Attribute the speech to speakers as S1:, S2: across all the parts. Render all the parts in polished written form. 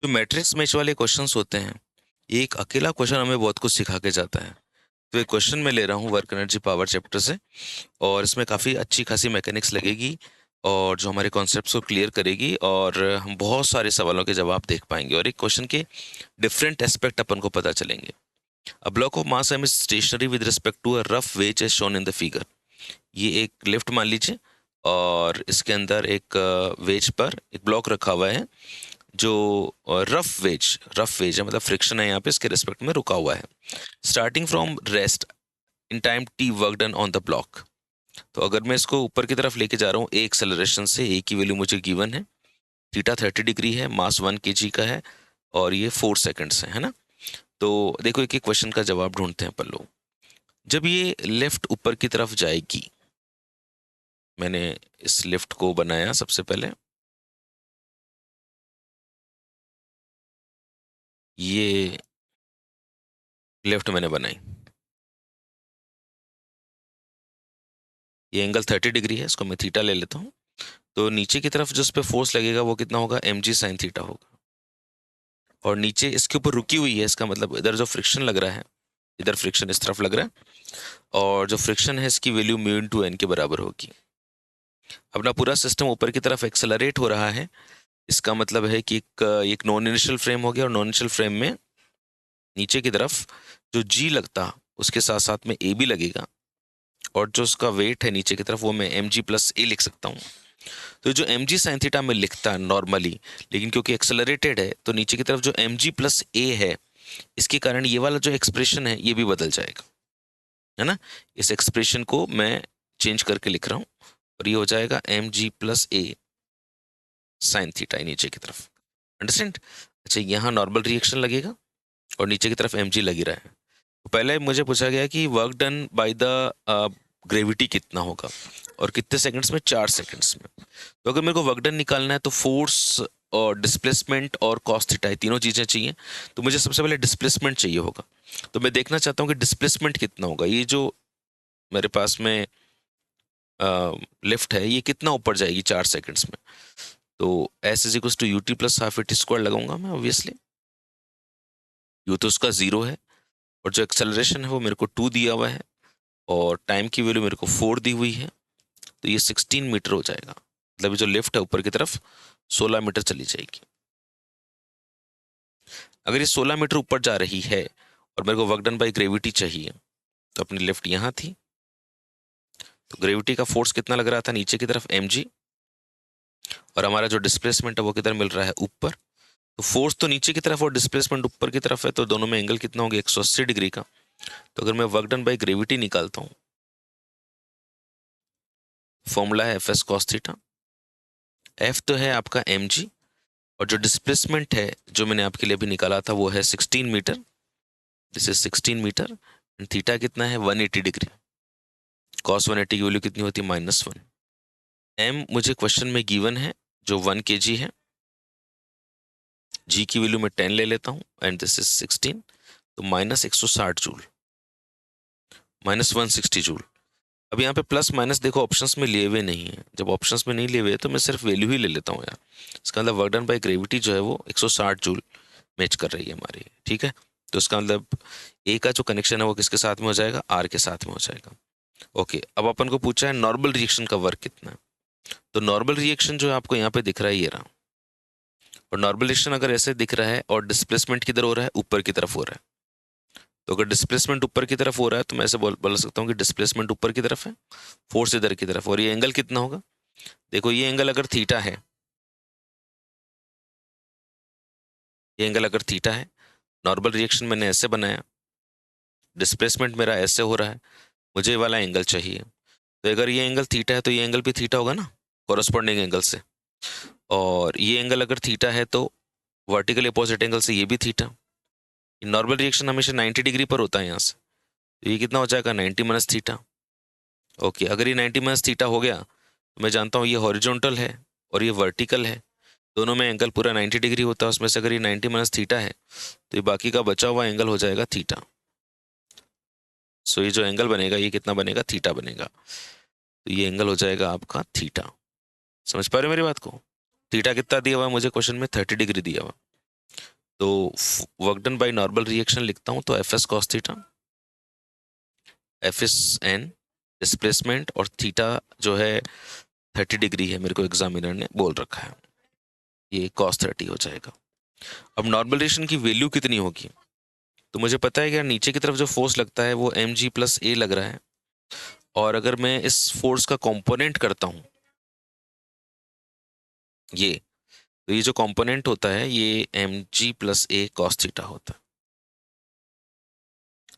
S1: जो matrix match वाले questions होते हैं, एक अकेला क्वेश्चन हमें बहुत कुछ सिखा के जाता है। तो एक क्वेश्चन मैं ले रहा हूँ वर्क एनर्जी पावर चैप्टर से, और इसमें काफ़ी अच्छी खासी मैकेनिक्स लगेगी और जो हमारे कॉन्सेप्ट्स को क्लियर करेगी, और हम बहुत सारे सवालों के जवाब देख पाएंगे और एक क्वेश्चन के डिफरेंट एस्पेक्ट अपन को पता चलेंगे। A block of mass M is stationary with respect to a rough wedge as shown in the figure. ये एक लिफ्ट मान लीजिए, और इसके अंदर एक वेज पर एक ब्लॉक रखा हुआ है जो रफ वेज है, मतलब फ्रिक्शन है यहाँ पे, इसके रिस्पेक्ट में रुका हुआ है। Starting from rest in time T work done on the block. तो अगर मैं इसको ऊपर की तरफ लेके जा रहा हूँ, ए एक्सेलरेशन से, ए की वैल्यू मुझे गिवन है, थीटा 30 डिग्री है, मास 1 kg का है, और ये 4 सेकंड्स है ना। तो देखो एक एक क्वेश्चन का जवाब ढूंढते हैं अपन लोग। जब ये लिफ्ट ऊपर की तरफ जाएगी, मैंने इस लिफ्ट को बनाया सबसे पहले, ये लिफ्ट मैंने बनाई, ये एंगल 30 डिग्री है, इसको मैं थीटा ले लेता हूँ। तो नीचे की तरफ जो इस पे फोर्स लगेगा वो कितना होगा, एम जी साइन थीटा होगा। और नीचे इसके ऊपर रुकी हुई है, इसका मतलब इधर जो फ्रिक्शन लग रहा है, इधर फ्रिक्शन इस तरफ लग रहा है, और जो फ्रिक्शन है इसकी वैल्यू म्यू इनटू एन के बराबर होगी। अपना पूरा सिस्टम ऊपर की तरफ एक्सेलरेट हो रहा है। इसका मतलब है कि एक नॉन इनिशियल फ्रेम हो गया, और नॉन इनिशियल फ्रेम में नीचे की तरफ जो जी लगता, उसके साथ साथ में ए भी लगेगा, और जो उसका वेट है नीचे की तरफ वो मैं एम जी प्लस ए लिख सकता हूँ। तो जो एम जी साइन थीटा में लिखता है नॉर्मली, लेकिन क्योंकि एक्सेलरेटेड है तो नीचे की तरफ जो एम जी प्लस ए है, इसके कारण ये वाला जो एक्सप्रेशन है ये भी बदल जाएगा, है ना। इस एक्सप्रेशन को मैं चेंज करके लिख रहा हूँ, और ये हो जाएगा एम जी प्लस ए साइन थीटा नीचे की तरफ। अंडरस्टैंड। अच्छा, यहाँ नॉर्मल रिएक्शन लगेगा और नीचे की तरफ एम जी लग ही रहा है। तो पहले मुझे पूछा गया कि work done by the gravity कितना होगा, और कितने सेकंड्स में, 4 सेकंड्स में। तो अगर मेरे को वर्क डन निकालना है तो फोर्स और डिस्प्लेसमेंट और कॉस थीटा, तीनों चीज़ें चाहिए। तो मुझे सबसे पहले डिस्प्लेसमेंट चाहिए होगा। तो मैं देखना चाहता हूँ कि डिस्प्लेसमेंट कितना होगा। ये जो मेरे पास में लिफ्ट है, ये कितना ऊपर जाएगी 4 सेकंड्स में। तो s is equal to u t plus half a t square लगाऊंगा मैं, ऑब्वियसली। यू तो उसका 0 है, और जो एक्सेलरेशन है वो मेरे को 2 दिया हुआ है, और टाइम की वैल्यू मेरे को 4 दी हुई है। तो ये 16 मीटर हो जाएगा, मतलब ये जो लिफ्ट है ऊपर की तरफ 16 मीटर चली जाएगी। अगर ये 16 मीटर ऊपर जा रही है और मेरे को वर्क डन बाई ग्रेविटी चाहिए, तो अपनी लिफ्ट यहाँ थी, तो ग्रेविटी का फोर्स कितना लग रहा था नीचे की तरफ, एम जी, और हमारा जो डिस्प्लेसमेंट है वो किधर मिल रहा है, ऊपर। तो फोर्स तो नीचे की तरफ और डिस्प्लेसमेंट ऊपर की तरफ है, तो दोनों में एंगल कितना होगा, 180 डिग्री का। तो अगर मैं वर्क डन बाई ग्रेविटी निकालता हूँ, फॉर्मूला है F S cos theta. F तो है आपका एम जी, और जो डिस्प्लेसमेंट है जो मैंने आपके लिए अभी निकाला था वो है 16 metre. This is 16 metre. Theta कितना है, 180 डिग्री। कॉस 180 की वैल्यू कितनी होती है, -1। एम मुझे क्वेश्चन में गिवन है जो 1 kg है। जी की वैल्यू मैं 10 ले लेता हूँ, एंड दिस इज 16। तो -160 जूल, -160 जूल। अब यहाँ पे प्लस माइनस देखो ऑप्शंस में लिए हुए नहीं है। जब ऑप्शंस में नहीं लिए हुए तो मैं सिर्फ वैल्यू ही ले लेता हूँ यार। इसका मतलब वर्क डन बाई ग्रेविटी जो है वो 160 जूल मैच कर रही है हमारी, ठीक है। तो इसका मतलब ए का जो कनेक्शन है वो किसके साथ में हो जाएगा, आर के साथ में हो जाएगा। ओके, अब अपन को पूछा है नॉर्मल रिएक्शन का वर्क कितना है। तो नॉर्मल रिएक्शन जो है आपको यहाँ पे दिख रहा है, ये रहा। और नॉर्मल रिएक्शन अगर ऐसे दिख रहा है और डिस्प्लेसमेंट किधर हो रहा है, ऊपर की तरफ हो रहा है। तो अगर डिस्प्लेसमेंट ऊपर की तरफ हो रहा है तो मैं ऐसे बोल सकता हूँ कि डिस्प्लेसमेंट ऊपर की तरफ है, फोर्स इधर की तरफ, और ये एंगल कितना होगा। देखो ये एंगल अगर थीटा है, ये एंगल अगर थीटा है, नॉर्मल रिएक्शन मैंने ऐसे बनाया, डिस्प्लेसमेंट मेरा ऐसे हो रहा है, मुझे ये वाला एंगल चाहिए। तो अगर ये एंगल थीटा है तो ये एंगल भी थीटा होगा ना, कॉरस्पॉन्डिंग एंगल से। और ये एंगल अगर थीटा है तो वर्टिकल अपोजिट एंगल से ये भी थीटा। नॉर्मल रिएक्शन हमेशा 90 डिग्री पर होता है यहाँ से, तो ये कितना हो जाएगा, 90 माइनस थीटा। ओके, अगर ये 90 माइनस थीटा हो गया तो मैं जानता हूँ ये हॉरिजॉन्टल है और ये वर्टिकल है, दोनों में एंगल पूरा 90 डिग्री होता है। उसमें से अगर ये 90 माइनस थीटा है तो ये बाकी का बचा हुआ एंगल हो जाएगा थीटा। सो ये जो एंगल बनेगा ये कितना बनेगा, थीटा बनेगा। तो ये एंगल हो जाएगा आपका थीटा। समझ पा रहे हो मेरी बात को। थीटा कितना दिया हुआ है मुझे क्वेश्चन में, 30 डिग्री दिया हुआ। तो work done by normal reaction लिखता हूँ, तो F S cos theta, F S N displacement, और थीटा जो है 30 डिग्री है, मेरे को एग्जामिनर ने बोल रखा है, ये cos 30 हो जाएगा। अब नॉर्मल रिएक्शन की वैल्यू कितनी होगी, तो मुझे पता है कि यार नीचे की तरफ जो फोर्स लगता है वो एम जी प्लस ए लग रहा है, और अगर मैं इस फोर्स का कंपोनेंट करता हूँ ये, तो ये जो कंपोनेंट होता है ये एम जी प्लस ए कॉस थीटा होता है।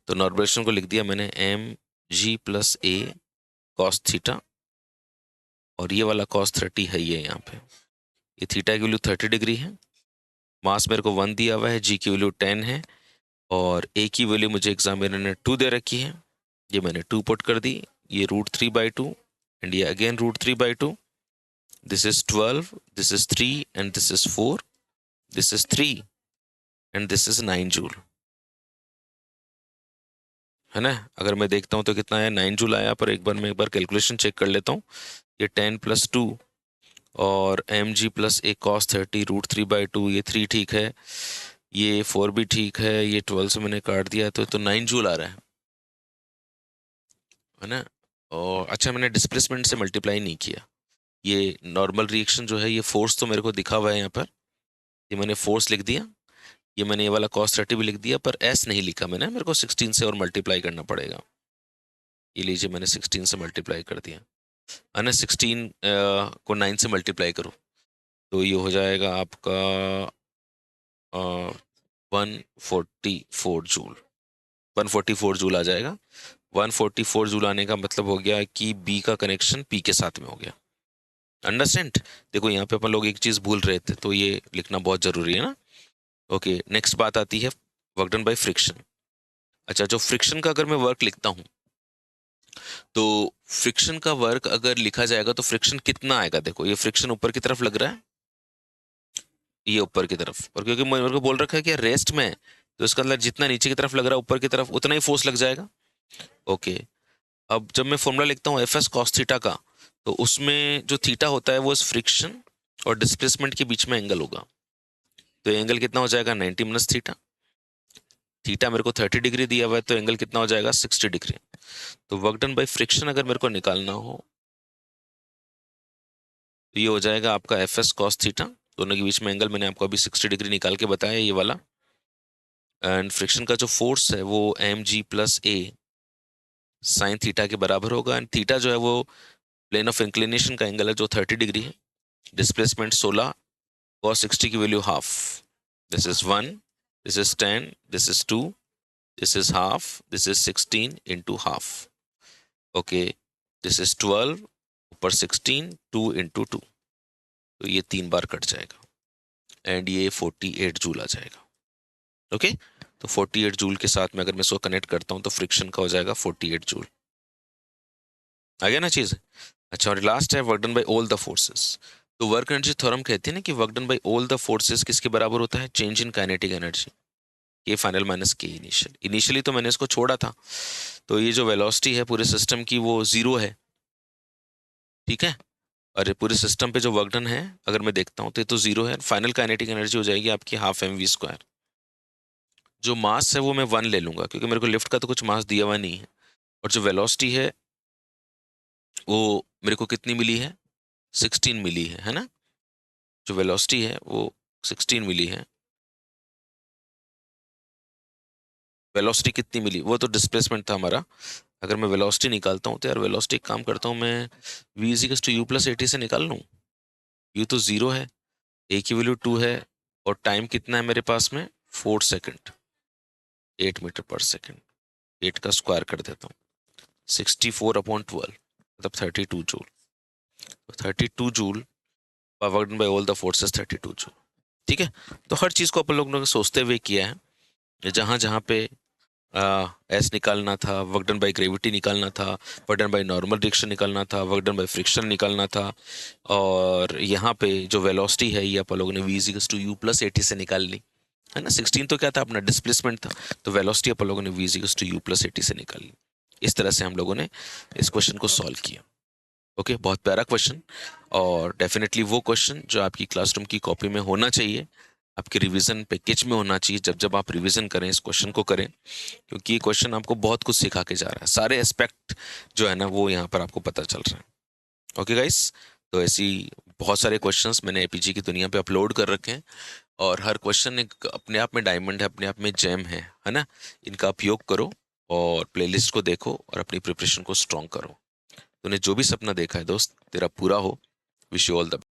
S1: तो नॉर्मल रिएक्शन को लिख दिया मैंने एम जी प्लस ए कॉस थीटा, और ये वाला cos 30 है ये यहाँ पे, ये थीटा की वैल्यू 30 डिग्री है, मास मेरे को 1 दिया हुआ है, जी की वैल्यू 10 है, और ए की वैल्यू मुझे एग्जामिनर ने 2 दे रखी है, ये मैंने 2 पुट कर दी, ये √3/2, एंड ये again √3/2, this is 12, this is 3, and this is 4, this is 3, and this is 9 joule, है ना। अगर मैं देखता हूँ तो कितना आया, 9 जूल आया, पर एक बार कैलकुलेशन चेक कर लेता हूँ। ये 10 + 2 और एम जी प्लस ए कॉस 30 √3/2, ये 3 ठीक है, ये 4 भी ठीक है, ये 12 से मैंने काट दिया, तो 9 जूल आ रहा है ना। और अच्छा, मैंने डिस्प्लेसमेंट से मल्टीप्लाई नहीं किया, ये नॉर्मल रिएक्शन जो है, ये फोर्स तो मेरे को दिखा हुआ है यहाँ पर, ये मैंने फोर्स लिख दिया, ये मैंने ये वाला cos 30 भी लिख दिया, पर एस नहीं लिखा मैंने, मेरे को 16 से और मल्टीप्लाई करना पड़ेगा। ये लीजिए, मैंने 16 से मल्टीप्लाई कर दिया, है ना। 16 को 9 से मल्टीप्लाई करो, तो ये हो जाएगा आपका 144 जूल, 144 जूल आ जाएगा। 144 जूल आने का मतलब हो गया कि बी का कनेक्शन पी के साथ में हो गया। अंडरस्टैंड। देखो यहाँ पे अपन लोग एक चीज भूल रहे थे, तो ये लिखना बहुत जरूरी है ना। ओके, नेक्स्ट बात आती है वर्क डन बाय फ्रिक्शन। अच्छा, जो फ्रिक्शन का अगर मैं वर्क लिखता हूँ, तो फ्रिक्शन का वर्क अगर लिखा जाएगा तो फ्रिक्शन कितना आएगा, देखो ये फ्रिक्शन ऊपर की तरफ लग रहा है, ये ऊपर की तरफ, और क्योंकि मेरे को बोल रखा है कि रेस्ट में, तो इसका मतलब जितना नीचे की तरफ लग रहा है ऊपर की तरफ उतना ही फोर्स लग जाएगा। ओके, अब जब मैं फॉर्मूला लिखता हूँ एफ एस कॉस थीटा का, तो उसमें जो थीटा होता है वो इस फ्रिक्शन और डिस्प्लेसमेंट के बीच में एंगल होगा, तो एंगल कितना हो जाएगा 90 - थीटा, थीटा मेरे को 30 डिग्री दिया हुआ है, तो एंगल कितना हो जाएगा 60 डिग्री। तो वर्क डन बाय फ्रिक्शन अगर मेरे को निकालना हो, तो ये हो जाएगा आपका एफ एस कॉस थीटा, दोनों के बीच में एंगल मैंने आपको अभी 60 डिग्री निकाल के बताया, ये वाला, एंड फ्रिक्शन का जो फोर्स है वो एम जी प्लस ए साइन थीटा के बराबर होगा, एंड थीटा जो है वो प्लेन ऑफ इंक्लिनेशन का एंगल है जो 30 डिग्री है, डिस्प्लेसमेंट 16, cos 60 की value half, this is 1, this is 10, this is 2, this is half, this is 16 into half, okay, this is 12 ऊपर 16, 2 इंटू 2, तो ये 3 बार कट जाएगा, एंड ये 48 जूल आ जाएगा। ओके, तो 48 जूल के साथ में अगर मैं इसको कनेक्ट करता हूँ, तो फ्रिक्शन का हो जाएगा 48 जूल। आ गया ना चीज। अच्छा, और लास्ट है work done bye all the forces. तो वर्क एनर्जी थ्योरम कहते हैं ना कि work done bye all the forces किसके बराबर होता है, चेंज इन काइनेटिक एनर्जी, के फाइनल माइनस के इनिशियल। इनिशियली तो मैंने इसको छोड़ा था, तो ये जो वेलोसिटी है पूरे सिस्टम की वो 0 है, ठीक है, और ये पूरे सिस्टम पे जो वर्क डन है अगर मैं देखता हूँ तो ये तो 0 है, फाइनल काइनेटिक एनर्जी हो जाएगी आपकी हाफ mv²। जो मास है वो मैं 1 ले लूंगा, क्योंकि मेरे को लिफ्ट का तो कुछ मास दिया हुआ नहीं है, और जो वेलोसिटी है वो मेरे को कितनी मिली है, 16 मिली है ना। जो वेलोसिटी है वो 16 मिली है, वेलोसिटी कितनी मिली, वो तो डिस्प्लेसमेंट था हमारा। अगर मैं वेलोसिटी निकालता हूँ, तो यार वेलोसिटी काम करता हूँ मैं, v is two u plus 80 से निकाल लूँ, u तो 0 है, a की वैल्यू 2 है, और टाइम कितना है मेरे पास में 4 सेकेंड, 8 मीटर पर सेकेंड, 8 का स्क्वायर कर देता हूँ, 64/12 मतलब 32 joule. 32 joule work by all the forces, 32 joule, ठीक है। तो हर चीज़ को अपन लोगों ने सोचते हुए किया है, जहाँ जहाँ पे एस निकालना था, वर्क डन बाय ग्रेविटी निकालना था, work done by normal reaction निकालना था, वर्क डन बाय फ्रिक्शन निकालना था, और यहाँ पे जो वेलोसिटी है ये अपन लोगों ने v टू यू प्लस 80 से निकाल ली, है ना। 16 तो क्या था अपना डिस्प्लेसमेंट था, तो वेलोसिटी अपन लोगों ने v टू यू प्लस 80 से निकाल ली। इस तरह से हम लोगों ने इस क्वेश्चन को सॉल्व किया। ओके, बहुत प्यारा क्वेश्चन, और डेफिनेटली वो क्वेश्चन जो आपकी क्लासरूम की कॉपी में होना चाहिए, आपके रिवीजन पैकेज में होना चाहिए। जब जब आप रिवीजन करें इस क्वेश्चन को करें, क्योंकि ये क्वेश्चन आपको बहुत कुछ सिखा के जा रहा है, सारे एस्पेक्ट जो है ना वो यहाँ पर आपको पता चल रहा है। ओके गाइस, तो ऐसी बहुत सारे क्वेश्चंस मैंने एपीजी की दुनिया पे अपलोड कर रखे हैं, और हर क्वेश्चन एक अपने आप में डायमंड है, अपने आप में जेम है ना। इनका उपयोग करो और प्लेलिस्ट को देखो और अपनी प्रिपरेशन को स्ट्रॉन्ग करो। तूने जो भी सपना देखा है दोस्त, तेरा पूरा हो। Wish you all the